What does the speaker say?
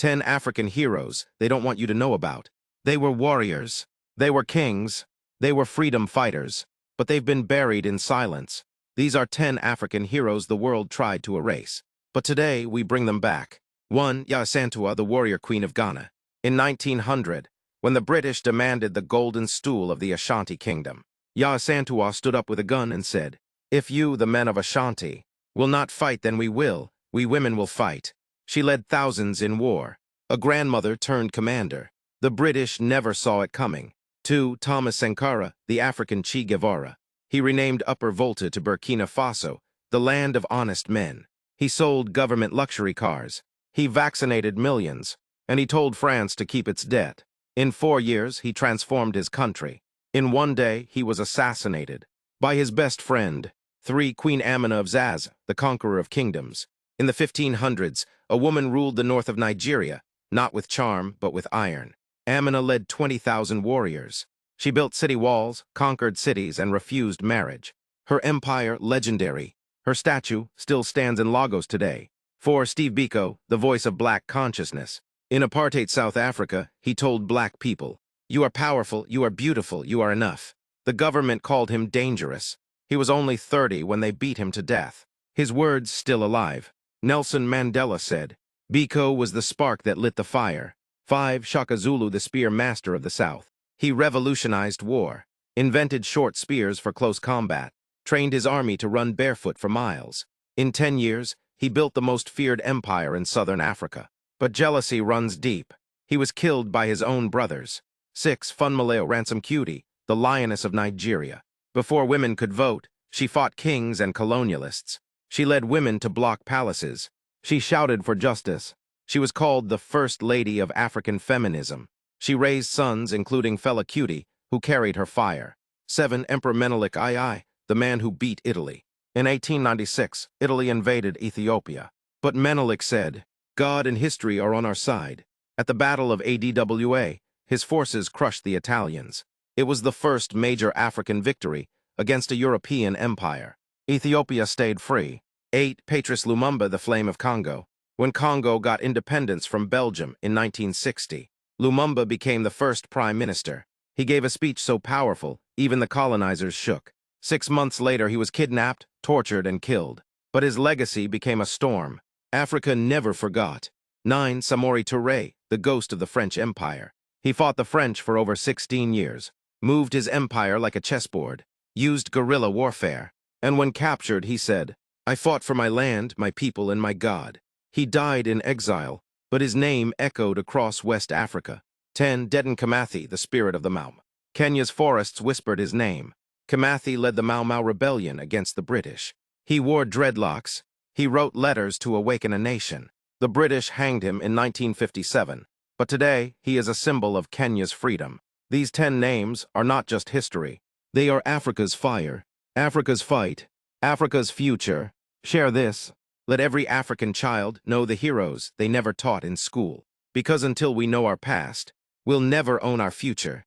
10 African heroes they don't want you to know about. They were warriors. They were kings. They were freedom fighters. But they've been buried in silence. These are 10 African heroes the world tried to erase. But today, we bring them back. 1. Yaa Asantewaa, the warrior queen of Ghana. In 1900, when the British demanded the Golden Stool of the Ashanti kingdom, Yaa Asantewaa stood up with a gun and said, "If you, the men of Ashanti, will not fight, then we will. We women will fight." She led thousands in war. A grandmother turned commander. The British never saw it coming. 2. Thomas Sankara, the African Che Guevara. He renamed Upper Volta to Burkina Faso, the land of honest men. He sold government luxury cars. He vaccinated millions. And he told France to keep its debt. In 4 years, he transformed his country. In one day, he was assassinated by his best friend. 3. Queen Amina of Zaz, the conqueror of kingdoms. In the 1500s, a woman ruled the north of Nigeria, not with charm, but with iron. Amina led 20,000 warriors. She built city walls, conquered cities, and refused marriage. Her empire, legendary. Her statue still stands in Lagos today. 4. Steve Biko, the voice of black consciousness. In apartheid South Africa, he told black people, "You are powerful, you are beautiful, you are enough." The government called him dangerous. He was only 30 when they beat him to death. His words still alive. Nelson Mandela said, "Biko was the spark that lit the fire." 5. Shaka Zulu, the spear master of the South. He revolutionized war, invented short spears for close combat, trained his army to run barefoot for miles. In 10 years, he built the most feared empire in southern Africa. But jealousy runs deep. He was killed by his own brothers. 6. Funmilayo Ransome Kuti, the lioness of Nigeria. Before women could vote, she fought kings and colonialists. She led women to block palaces. She shouted for justice. She was called the First Lady of African Feminism. She raised sons, including Fela Kuti, who carried her fire. 7. Emperor Menelik II, the man who beat Italy. In 1896, Italy invaded Ethiopia. But Menelik said, "God and history are on our side." At the Battle of Adwa, his forces crushed the Italians. It was the first major African victory against a European empire. Ethiopia stayed free. 8. Patrice Lumumba, the Flame of Congo. When Congo got independence from Belgium in 1960, Lumumba became the first prime minister. He gave a speech so powerful, even the colonizers shook. 6 months later, he was kidnapped, tortured, and killed. But his legacy became a storm. Africa never forgot. 9. Samori Touré, the ghost of the French Empire. He fought the French for over 16 years, moved his empire like a chessboard, used guerrilla warfare. And when captured, he said, "I fought for my land, my people, and my God." He died in exile, but his name echoed across West Africa. 10. Dedan Kimathi, the spirit of the Mau. Kenya's forests whispered his name. Kimathi led the Mau Mau rebellion against the British. He wore dreadlocks. He wrote letters to awaken a nation. The British hanged him in 1957, but today he is a symbol of Kenya's freedom. These 10 names are not just history. They are Africa's fire, Africa's fight, Africa's future. Share this. Let every African child know the heroes they never taught in school. Because until we know our past, we'll never own our future.